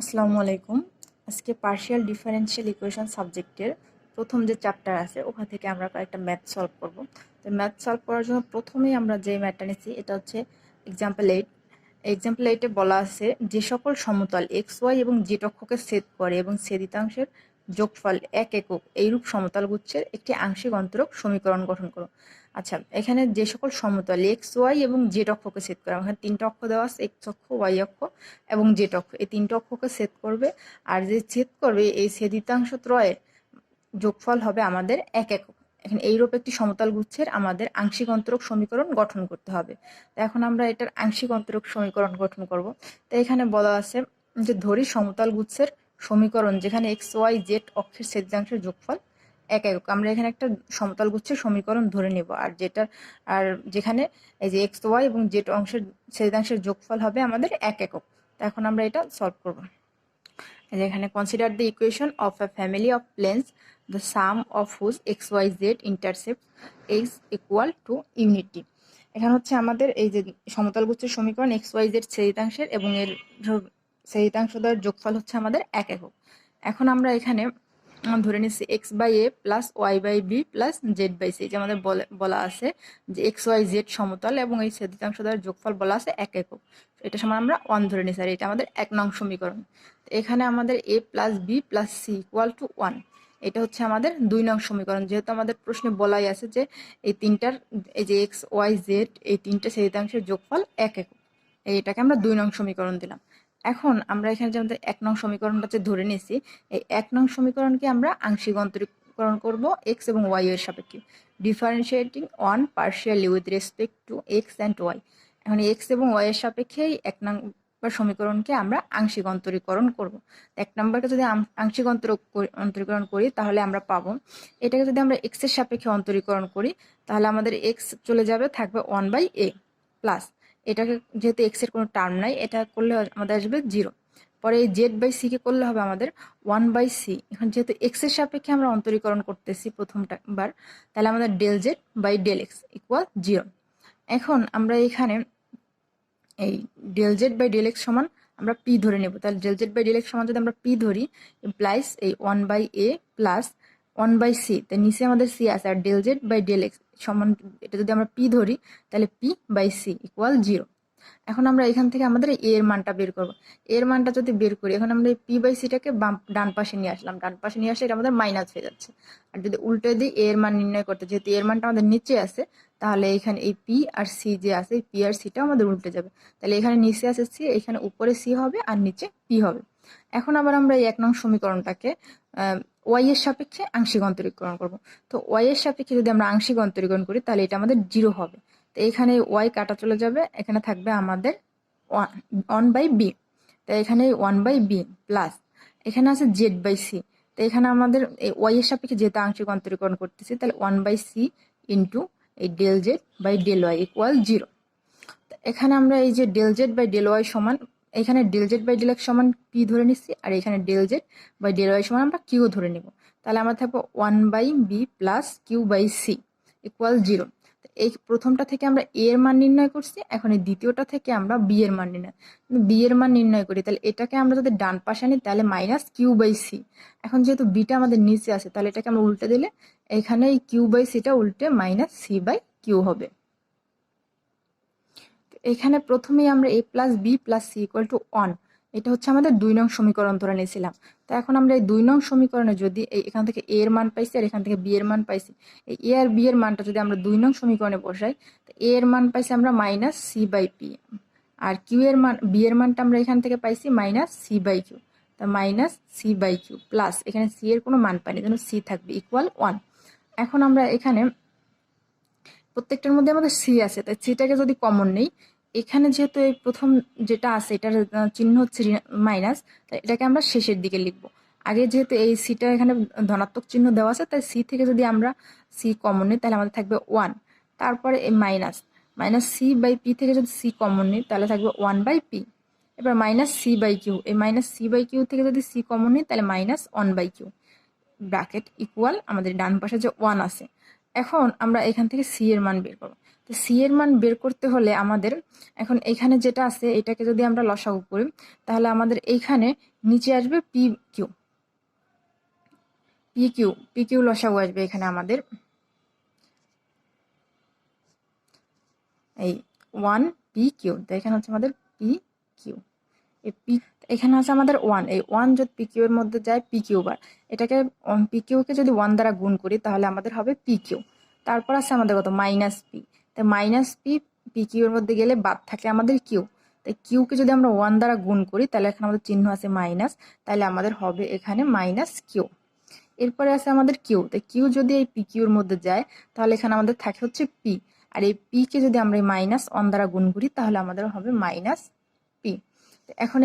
আসসালামু আলাইকুম। আজকে পার্শিয়াল ডিফারেনশিয়াল ইকুয়েশন সাবজেক্টের প্রথম যে চ্যাপ্টার আছে ওখান থেকে আমরা কয়েকটা ম্যাথ সলভ করব। তো ম্যাথ সলভ করার জন্য প্রথমেই আমরা যে ম্যাথটা নিচ্ছি এটা হচ্ছে এক্সাম্পল 8। এক্সাম্পল 8-এ বলা আছে যে সকল সমতল এক্স ওয়াই এবং জেড অক্ষকে ছেদ করে এবং ছেদিতাংশের যোগফল এক একক এইরূপ সমতল গুচ্ছের একটি আংশিক অন্তরক সমীকরণ গঠন করো। আচ্ছা, এখানে যে সকল সমতল এক্স ওয়াই এবং জেড অক্ষকে ছেদ করে, এখানে তিনটা অক্ষ দেওয়া আছে, এক্স অক্ষ, ওয়াই অক্ষ এবং জেড অক্ষ, এই তিনটা অক্ষকে ছেদ করবে। আর যে ছেদ করবে এই ছেদিতাংশ ত্রয়ের যোগফল হবে আমাদের এক একক। এখন এইরূপ একটি সমতল গুচ্ছের আমাদের আংশিক অন্তরক সমীকরণ গঠন করতে হবে। তো এখন আমরা এটার আংশিক অন্তরক সমীকরণ গঠন করব। তো এখানে বলা আছে যে ধরি সমতল গুচ্ছের সমীকরণ যেখানে এক্স ওয়াই জেড অক্ষের ছেদিতাংশের যোগফল এক একক। আমরা এখানে একটা সমতল গুচ্ছের সমীকরণ ধরে নেব, আর যেখানে এই যে এক্স ওয়াই এবং জেড অংশের ছেদিতাংশের যোগফল হবে আমাদের এক একক। তো এখন আমরা এটা সলভ করব। এখানে consider the equation of a family of planes the sum of whose x y z intercept is equal to unity. এখানে হচ্ছে আমাদের এই যে সমতল গুচ্ছের সমীকরণ এক্স ওয়াই জেড ছেদিতাংশের এবং এর ছেদিতাংশ দ্বয়ের যোগফল হচ্ছে আমাদের এক একক। এখন আমরা এখানে ধরে নিচ্ছি x by a plus y by b plus z by c, যে আমাদের বলা আছে যে এক্স ওয়াই জেড সমতল এবং এই ছেদিতাংশ দ্বয়ের যোগফল বলা আছে এক একক। এটা সময় আমরা 1 ধরে নিচ্ছি, আর এটা আমাদের 1 নং সমীকরণ। এখানে আমাদের a plus b plus c equal to 1, এটা হচ্ছে আমাদের 2 নং সমীকরণ। যেহেতু আমাদের প্রশ্নে বলাই আছে যে এই তিনটার এই যে এক্স ওয়াই জেড এই তিনটা ছেদিতাংশের যোগফল এক একক, এটাকে আমরা 2 নং সমীকরণ দিলাম। এখন আমরা এখানে যে আমাদের 1 নং সমীকরণটা যে ধরে নিয়েছি, এই 1 নং সমীকরণকে আমরা আংশিক অন্তরীকরণ করব এক্স এবং ওয়াই এর সাপেক্ষে, differentiating one partially with respect to x and y. এখন এক্স এবং ওয়াই এর সাপেক্ষে এই 1 নম্বর সমীকরণকে আমরা আংশিক অন্তরীকরণ করব। 1 নম্বরকে যদি আংশিক অন্তরীকরণ করি তাহলে আমরা পাবো, এটাকে যদি আমরা এক্স এর সাপেক্ষে অন্তরীকরণ করি তাহলে আমাদের এক্স চলে যাবে, থাকবে 1/a প্লাস এটাকে যেহেতু এক্স এর কোনো টার্ম নাই, এটা করলে আমাদের আসবে 0। পরে এই জেড বাই সি কে করলে হবে আমাদের 1/c। এখন যেহেতু এক্স এর সাপেক্ষে আমরা অন্তরীকরণ করতেছি প্রথমবার, তাহলে আমাদের del z by del x equal 0। এখন আমরা এখানে এই del z by del x সমান আমরা পি ধরে নেব। তাহলে del z by del x সমান যদি আমরা পি ধরি প্লাস এই 1/a প্লাস 1/c, তাই নিচে আমাদের সি আছে, আর del z by del x সমান এটা যদি আমরা পি ধরি তাহলে পি বাই সি ইকুয়াল 0। এখন আমরা এখান থেকে আমাদের এ এর মানটা বের করব। এর মানটা যদি বের করি, এখন আমরা এই পি বাই সিটাকে ডান পাশে নিয়ে আসলাম, ডান পাশে নিয়ে আসলে এটা আমাদের মাইনাস হয়ে যাচ্ছে। আর যদি উল্টে দিই এ এর মান নির্ণয় করতে, যেহেতু এর মানটা আমাদের নিচে আছে, তাহলে এখানে এই পি আর সি যে আছে, পি আর সিটা আমাদের উল্টে যাবে। তাহলে এখানে নিচে আছে সি, এখানে উপরে সি হবে আর নিচে পি হবে। এখন আবার আমরা এই 1 নং সমীকরণটাকে ওয়াই এর সাপেক্ষে আংশিক অন্তরীকরণ করব। তো ওয়াই এর সাপেক্ষে যদি আমরা আংশিক অন্তরীকরণ করি তাহলে এটা আমাদের 0 হবে। তো এখানে ওয়াই কাটা চলে যাবে, এখানে থাকবে আমাদের 1/b। তো এখানে 1/b প্লাস এখানে আছে জেড বাই সি। তো এখানে আমাদের ওয়াই এর সাপেক্ষে যেহেতু আংশিক অন্তরীকরণ করতেছি, তাহলে 1/c ইন্টু এই del z by del y equal 0। এখানে আমরা এই যে del z by del y সমান, এখানে del z by del x সমান পি ধরে নিচ্ছি, আর এখানে del z by del y সমান আমরা কিউ ধরে নিব। তাহলে আমরা থাকবো 1/b plus q by c equal 0। এই প্রথমটা থেকে আমরা এ এর মান নির্ণয় করছি, এখন এই দ্বিতীয়টা থেকে আমরা বি এর মান নির্ণয় করি, তাহলে এটাকে আমরা যদি ডান পাশে আনি তাহলে মাইনাস কিউ বাই সি। এখন যেহেতু বিটা আমাদের নিচে আছে, তাহলে এটাকে আমরা উল্টে দিলে এখানে এই কিউ বাই সিটা উল্টে মাইনাস সি বাই কিউ হবে। এখানে প্রথমেই আমরা a plus b plus c equal to 1, এটা হচ্ছে আমাদের 2 নং সমীকরণ ধরে নিয়েছিলাম। তো এখন আমরা এই 2 নং সমীকরণে যদি এখান থেকে a এর মান পাইছি আর এখান থেকে b এর মান পাইছি, এই a আর b এর মানটা যদি আমরা 2 নং সমীকরণে বসাই, তো a এর মান পাইছি আমরা মাইনাস সি বাই পি, আর কিউ এর মান b এর মানটা আমরা এখান থেকে পাইছি মাইনাস সি বাই কিউ। তা minus c by q plus এখানে সি এর কোনো মান পাইনি, যেন সি থাকবে ইকুয়াল 1। এখন আমরা এখানে প্রত্যেকটার মধ্যে আমাদের সি আছে, তাই সিটাকে যদি কমন নেই, এখানে যেহেতু এই প্রথম যেটা আছে এটার চিহ্ন হচ্ছে মাইনাস, তাই এটাকে আমরা শেষের দিকে লিখবো। আগে যেহেতু এই সিটা এখানে ধনাত্মক চিহ্ন দেওয়া আছে, তাই সি থেকে যদি আমরা সি কমন নিই তাহলে আমাদের থাকবে 1। তারপরে এই মাইনাস সি বাই পি থেকে যদি সি কমন নিই তাহলে থাকবে 1/p। এবার মাইনাস সি বাই কিউ, এই মাইনাস সি বাই কিউ থেকে যদি সি কমন নিই তাহলে মাইনাস 1/q ব্র্যাকেট ইকুয়াল আমাদের ডান পাশে যে 1 আছে। এখন আমরা এখান থেকে সি এর মান বের করবো। তো সি এর মান বের করতে হলে আমাদের এখন এইখানে যেটা আছে এটাকে যদি আমরা লসাগু করি তাহলে আমাদের এইখানে নিচে আসবে পি কিউ, পি কিউ লসাগু আসবে এখানে আমাদের এই 1 পি কিউ। তো এখানে হচ্ছে আমাদের পি কিউ, এই পি এখানে আছে আমাদের 1, এই 1 যদি পি কিউ এর মধ্যে যায় পি কিউ বার, এটাকে পি কিউকে যদি 1 দ্বারা গুণ করি তাহলে আমাদের হবে পি কিউ। তারপর আছে আমাদের কত মাইনাস পি, তো মাইনাস পি পি কিউ এর মধ্যে গেলে বাদ থাকে আমাদের কিউ, তাই কিউকে যদি আমরা 1 দ্বারা গুণ করি তাহলে এখানে আমাদের চিহ্ন আছে মাইনাস, তাহলে আমাদের হবে এখানে মাইনাস কিউ। এরপরে আছে আমাদের কিউ, তাই কিউ যদি এই পি কিউর মধ্যে যায় তাহলে এখানে আমাদের থাকে হচ্ছে পি, আর এই পি কে যদি আমরা এই মাইনাস 1 দ্বারা গুণ করি তাহলে আমাদের হবে মাইনাস পি। এখন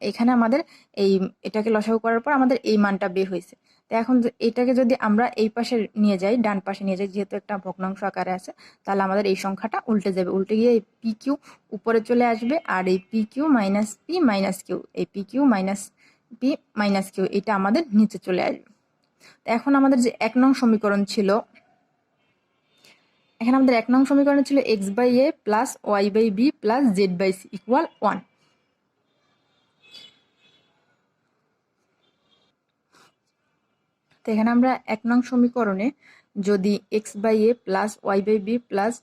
এখানে আমাদের এই এটাকে লসাগু করার পর আমাদের এই মানটা বের হয়েছে। তো এখন এটাকে যদি আমরা এই পাশে নিয়ে যাই, ডান পাশে নিয়ে যাই, যেহেতু একটা ভগ্নাংশ আকারে আছে, তাহলে আমাদের এই সংখ্যাটা উল্টে যাবে, উল্টে গিয়ে এই পি কিউ উপরে চলে আসবে, আর এই p q minus p minus q, এই p q minus p minus q এটা আমাদের নিচে চলে আসবে। তো এখন আমাদের যে 1 নং সমীকরণ ছিল, এখানে আমাদের 1 নং সমীকরণ ছিল x by a plus y by b plus z by c equal 1। তো এখানে আমরা 1 নং সমীকরণে যদি x by a plus y by b plus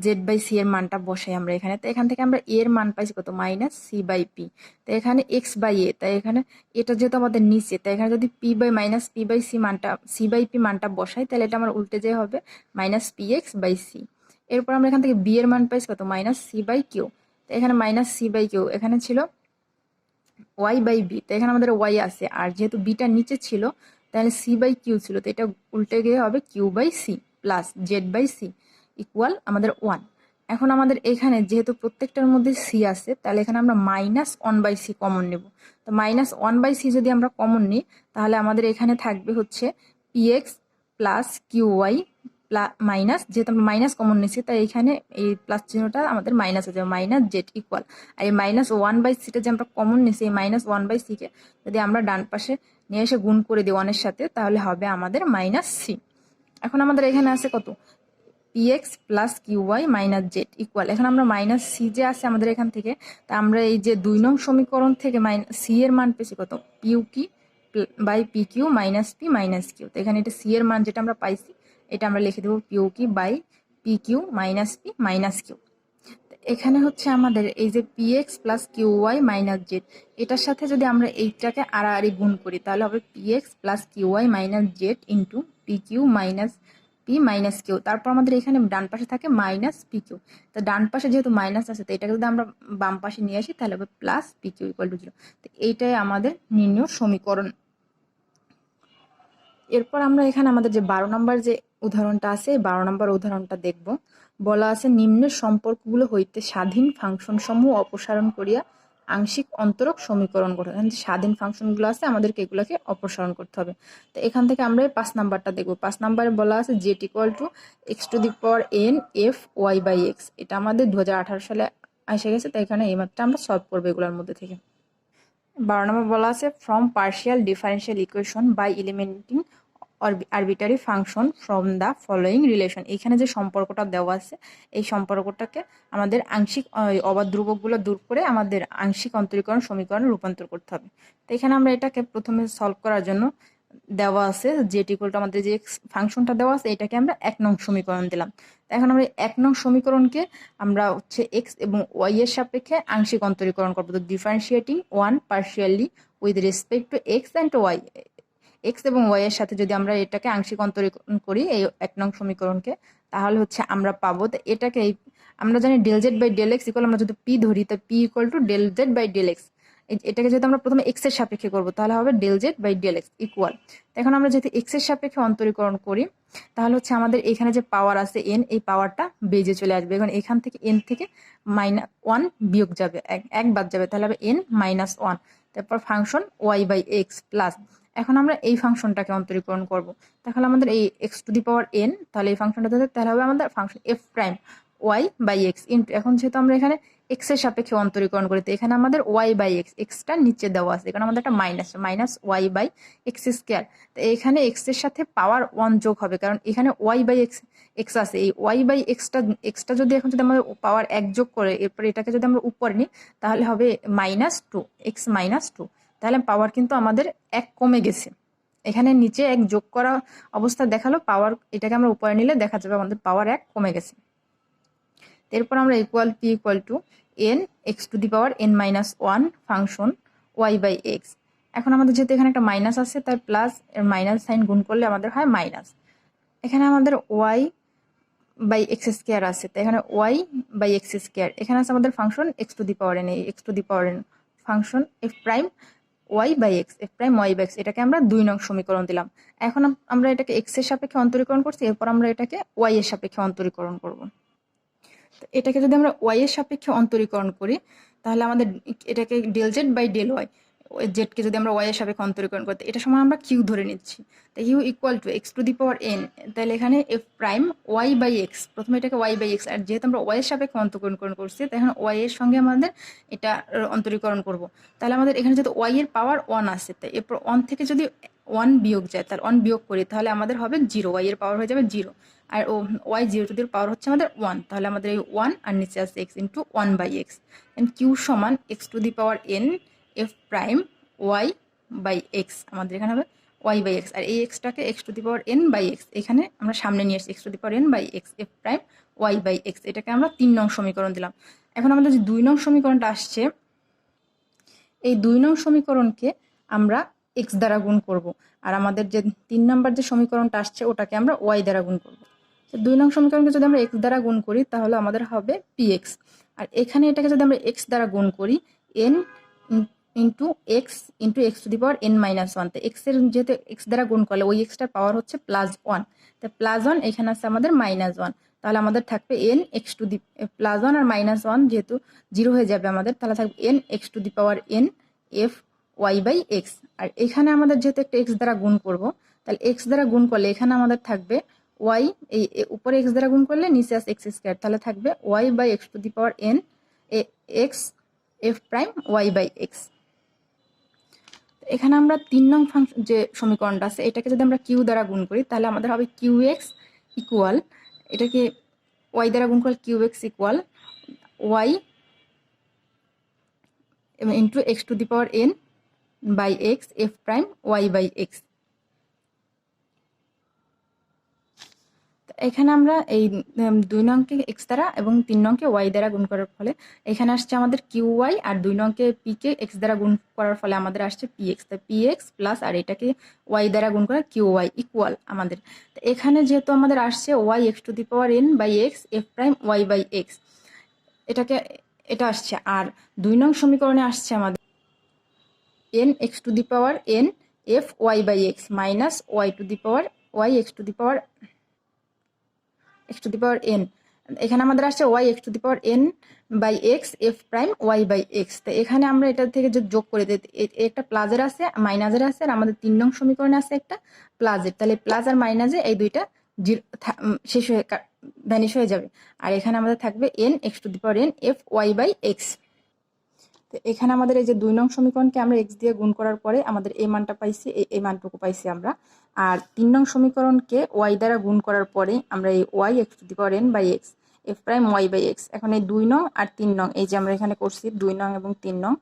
z by c এর মানটা বসাই আমরা এখানে, তো এখান থেকে আমরা এর মান পাইছি কত মাইনাস সি বাই পি। তো এখানে এক্স বাই এ, তাই এখানে এটা যেহেতু আমাদের নিচে, তাই এখানে যদি p by minus p by c মানটা সি বাই পি মানটা বসাই তাহলে এটা আমার উল্টে যে হবে minus p x by c. এরপর আমরা এখান থেকে বি এর মান পাইছি কত মাইনাস সি বাই কিউ, তো এখানে মাইনাস সি বাই কিউ, এখানে ছিল ওয়াই বাই বি, তো এখানে আমাদের ওয়াই আছে, আর যেহেতু বিটা নিচে ছিল তাহলে সি বাই কিউ ছিল, তো এটা উল্টে গিয়ে হবে q by c plus z by c equal আমাদের 1। এখন আমাদের এখানে যেহেতু প্রত্যেকটার মধ্যে সি আছে তাহলে এখানে আমরা মাইনাস 1 বাই সি কমন নেব। তো মাইনাস 1 বাই সি যদি আমরা কমন নিই তাহলে আমাদের এখানে থাকবে হচ্ছে p x plus q y minus, যেহেতু আমরা মাইনাস কমন নিচ্ছি তাই এখানে এই প্লাস চিহ্নটা আমাদের মাইনাস হয়ে যাবে মাইনাস জেড ইকুয়াল, আর এই মাইনাস 1 বাই সিটা যে আমরা কমন নিচ্ছি এই মাইনাস 1 বাই সিকে যদি আমরা ডান পাশে নিয়ে এসে গুণ করে দিই 1 এর সাথে তাহলে হবে আমাদের মাইনাস সি। এখন আমাদের এখানে আছে কত p x plus q y minus z equal, এখন আমরা মাইনাস সি যে আছে আমাদের এখান থেকে, তা আমরা এই যে 2 নং সমীকরণ থেকে সি এর মান পেয়েছি কত p q by p q minus p minus q. তো এখানে এটা সি এর মান যেটা আমরা পাইছি এটা আমরা লিখে দেবো p q by p q minus p minus q. এখানে হচ্ছে আমাদের এই যে p x plus q y minus z, এটার সাথে যদি আমরা এইটাকে আড়াআড়ি গুণ করি তাহলে হবে p x plus q y minus z into p q minus p minus q. তারপর আমাদের এখানে ডান পাশে থাকে মাইনাস পি কিউ, তো ডান পাশে যেহেতু মাইনাস আছে তো এটাকে যদি আমরা বাম পাশে নিয়ে আসি তাহলে হবে plus p q equal to 0। তো এইটাই আমাদের নির্ণয় সমীকরণ। এরপর আমরা এখানে আমাদের যে 12 নম্বর যে উদাহরণটা আছে এই 12 নম্বর উদাহরণটা দেখব। বলা আছে নিম্নের সম্পর্কগুলো হইতে স্বাধীন ফাংশন সমূহ অপসারণ করিয়া আংশিক অন্তরক সমীকরণ করতে হবে। যে স্বাধীন ফাংশনগুলো আছে আমাদেরকে এগুলোকে অপসারণ করতে হবে। তো এখান থেকে আমরা 5 নাম্বারটা দেখব। 5 নাম্বারে বলা আছে z equal to x to the power n f y by x, এটা আমাদের 2018 সালে এসে গেছে, তাই এখানে এই ম্যাথটা আমরা সলভ করবো এগুলোর মধ্যে থেকে। 12 নম্বর বলা আছে from partial differential equation by eliminating arbitrary function from the following relation. এখানে যে সম্পর্কটা দেওয়া আছে এই সম্পর্কটাকে আমাদের আংশিক অবাধ ধ্রুবকগুলো দূর করে আমাদের আংশিক অন্তরীকরণ সমীকরণে রূপান্তর করতে হবে। তো এখানে আমরা এটাকে প্রথমে সলভ করার জন্য দেওয়া আছে জেড ইকুয়াল টু আমাদের যে ফাংশনটা দেওয়া আছে এটাকে আমরা 1 নং সমীকরণ দিলাম। তো এখন আমরা 1 নং সমীকরণকে আমরা হচ্ছে এক্স এবং ওয়াই এর সাপেক্ষে আংশিক অন্তরীকরণ করবো। তো differentiating one partially with respect to x and y, x এবং ওয়াই এর সাথে যদি আমরা এটাকে আংশিক অন্তরীকরণ করি এই 1 নং সমীকরণকে তাহলে হচ্ছে আমরা পাবো, তো এটাকে আমরা জানি del z by del x equal, আমরা যদি পি ধরি তো p equal to del z by del x. এটাকে যদি আমরা প্রথমে এক্স এর সাপেক্ষে করবো তাহলে হবে del z by del x equal. এখন আমরা যদি এক্স এর সাপেক্ষে অন্তরীকরণ করি তাহলে হচ্ছে আমাদের এখানে যে পাওয়ার আছে এন এই পাওয়ারটা বেজে চলে আসবে। এখন এখান থেকে এন থেকে -1 বিয়োগ যাবে, এক বাদ যাবে, তাহলে হবে এন -1। তারপর function y by x plus, এখন আমরা এই ফাংশনটাকে অন্তরীকরণ করব, তাহলে আমাদের এই x to the power n, তাহলে এই ফাংশনটা তাহলে হবে আমাদের function f prime y by x into, এখন যেহেতু আমরা এখানে এক্স এর সাপেক্ষে অন্তরীকরণ করি, তো এখানে আমাদের ওয়াই বাই এক্স, এক্সটা নিচে দেওয়া আছে, এখানে আমাদের একটা minus y by x square. তো এখানে এক্স এর সাথে পাওয়ার 1 যোগ হবে, কারণ এখানে ওয়াই বাই এক্স এক্স আছে। এই ওয়াই বাই এক্সটা যদি এখন যদি আমরা পাওয়ার 1 যোগ করে এরপরে এটাকে যদি আমরা উপরে নিই তাহলে হবে -2, এক্স -2। তাহলে পাওয়ার কিন্তু আমাদের 1 কমে গেছে। এখানে নিচে 1 যোগ করা অবস্থা দেখালো, পাওয়ার এটাকে আমরা উপরে নিলে দেখা যাবে আমাদের পাওয়ার 1 কমে গেছে। এরপর আমরা p = n x⁻n−1 function y by x. এখন আমাদের যেহেতু এখানে একটা মাইনাস আছে তাই প্লাস এর মাইনাস সাইন গুণ করলে আমাদের হয় মাইনাস। এখানে আমাদের y বাই এক্স স্কোয়ার আছে, তো এখানে y বাই এক্স স্কোয়ার। এখানে আছে আমাদের ফাংশন x⁻n, এই x⁻n function f prime y by x, f prime y by x, এটাকে আমরা 2 নং সমীকরণ দিলাম। এখন আমরা এটাকে x এর সাপেক্ষে অন্তরীকরণ করছি, এরপর আমরা এটাকে y এর সাপেক্ষে অন্তরীকরণ করব। এটাকে যদি আমরা ওয়াই এর সাপেক্ষে অন্তরীকরণ করি তাহলে আমাদের এটাকে del z by del y, জেডকে যদি আমরা ওয়াই এর সাপেক্ষে অন্তরীকরণ করতে, এটা সময় আমরা কিউ ধরে নিচ্ছি। তো ইউ = x⁻n, তাহলে এখানে f prime y by x, প্রথমে এটাকে ওয়াই বাই এক্স, আর যেহেতু আমরা ওয়াই এর সাপেক্ষে অন্তরীকরণ করছি তাই এখন ওয়াই এর সঙ্গে আমাদের এটা অন্তরীকরণ করব। তাহলে আমাদের এখানে যেহেতু ওয়াই এর পাওয়ার 1 আছে, তাই এরপর 1 থেকে যদি 1 বিয়োগ যায়, তাহলে 1 বিয়োগ করি তাহলে আমাদের হবে 0, ওয়াই এর পাওয়ার হয়ে যাবে 0। আর ওয়াই 0 পাওয়ার হচ্ছে আমাদের 1, তাহলে আমাদের এই 1 আর নিচে আছে x × 1 by x. And q সমান x⁻n f prime y by x, আমাদের এখানে হবে ওয়াই বাই এক্স, আর এই এক্সটাকে x⁻n বাই এক্স এখানে আমরা সামনে নিয়ে আসছি, x⁻n by x f prime y by x, এটাকে আমরা 3 নং সমীকরণ দিলাম। এখন আমাদের যে 2 নং সমীকরণটা আসছে, এই 2 নং সমীকরণকে আমরা x দ্বারা গুণ করব, আর আমাদের যে 3 নম্বর যে সমীকরণটা আসছে ওটাকে আমরা y দ্বারা গুণ করব। 2 নং সমীকরণকে যদি আমরা x দ্বারা গুণ করি তাহলে আমাদের হবে px, আর এখানে এটাকে যদি আমরা x দ্বারা গুণ করি n × x × x⁻n−1, তো x এর যেহেতু x দ্বারা গুণ করলে ওই এক্সটার পাওয়ার হচ্ছে +1, তো +1 এখানে আছে আমাদের -1, তাহলে আমাদের থাকবে n +1 আর -1 যেহেতু 0 হয়ে যাবে আমাদের, তাহলে থাকবে n x⁻n f y by x. আর এখানে আমাদের যেহেতু একটা x দ্বারা গুণ করব, তাহলে x দ্বারা গুণ করলে এখানে আমাদের থাকবে y, এই উপরে x দ্বারা গুণ করলে নিচে আছে x স্কয়ার, তাহলে থাকবে y by x⁻n x f prime y by x. এখানে আমরা 3 নং ফাংশন যে সমীকরণটা আছে এটাকে যদি আমরা কিউ দ্বারা গুণ করি তাহলে আমাদের হবে qx ইকুয়াল, এটাকে y দ্বারা গুণ করলে qx equal y × x⁻n by x f prime y by x. এখানে আমরা এই 2 নংকে x দ্বারা এবং 3 নংকে y দ্বারা গুণ করার ফলে এখানে আসছে আমাদের qy, আর 2 নংকে p কে x দ্বারা গুণ করার ফলে আমাদের আসছে px, তো px প্লাস আর এটাকে y দ্বারা গুণ করে qy ইকুয়াল আমাদের। তো এখানে যেহেতু আমাদের আসছে y x⁻n by x f prime y by x, এটা আসছে, আর 2 নং সমীকরণে আসছে আমাদের n x⁻n f y by x minus y x⁻n, এখানে আমাদের আসছে y x⁻n by x f prime y by x. তো এখানে আমরা এটা থেকে যদি যোগ করে দিই, একটা প্লাসের আছে মাইনাসের আছে, আর আমাদের 3 নং সমীকরণে আছে একটা প্লাসের, তাহলে প্লাস আর মাইনাসে এই দুইটা শেষ হয়ে ভ্যানিশ হয়ে যাবে, আর এখানে আমাদের থাকবে n x⁻n f y by x. তো এখানে আমাদের এই যে 2 নং সমীকরণকে আমরা x দিয়ে গুণ করার পরে আমাদের এই মানটা পাইছি, এই মানটুকু পাইছি আমরা, আর 3 নং সমীকরণকে y দ্বারা গুণ করার পরে আমরা এই y x⁻n by x f prime y by x, এখন এই 2 নং আর 3 নং এই যে আমরা এখানে করছি 2 নং এবং 3 নং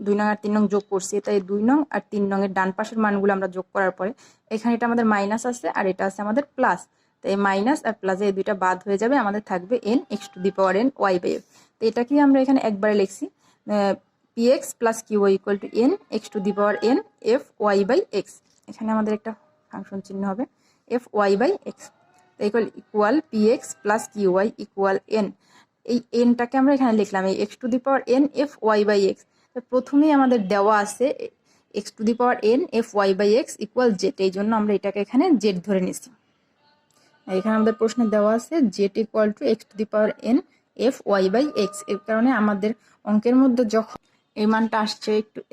2 নং আর 3 নং যোগ করছি, তাই 2 নং আর 3 নং এর ডান পাশের মানগুলো আমরা যোগ করার পরে এখানে এটা আমাদের মাইনাস আছে আর এটা আছে আমাদের প্লাস, তো এই মাইনাস আর প্লাসে এই দুইটা বাদ হয়ে যাবে, আমাদের থাকবে n x⁻n y by x. তো এটাকে আমরা এখানে একবারে লিখছি px plus qy equal to n x⁻n f y by x, এখানে আমাদের একটা ফাংশন চিহ্ন হবে f y by x, equal px plus qy equal n, এই nটাকে আমরা এখানে লিখলাম এই x⁻n f y by x. তো প্রথমেই আমাদের দেওয়া আছে x⁻n f y by x equal z, এই জন্য আমরা এটাকে এখানে জেড ধরে নিছি। এখানে আমাদের প্রশ্নে দেওয়া আছে z equal to x⁻n f y by x, এর কারণে আমাদের অঙ্কের মধ্যে যখন এই মানটা আসছে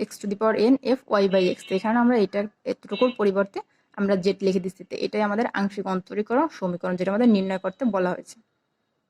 x⁻n f y by x, এখানে আমরা এটার এতটুকুর পরিবর্তে আমরা জেড লিখে দিচ্ছি, এটাই আমাদের আংশিক অন্তরীকরণ সমীকরণ যেটা আমাদের নির্ণয় করতে বলা হয়েছে।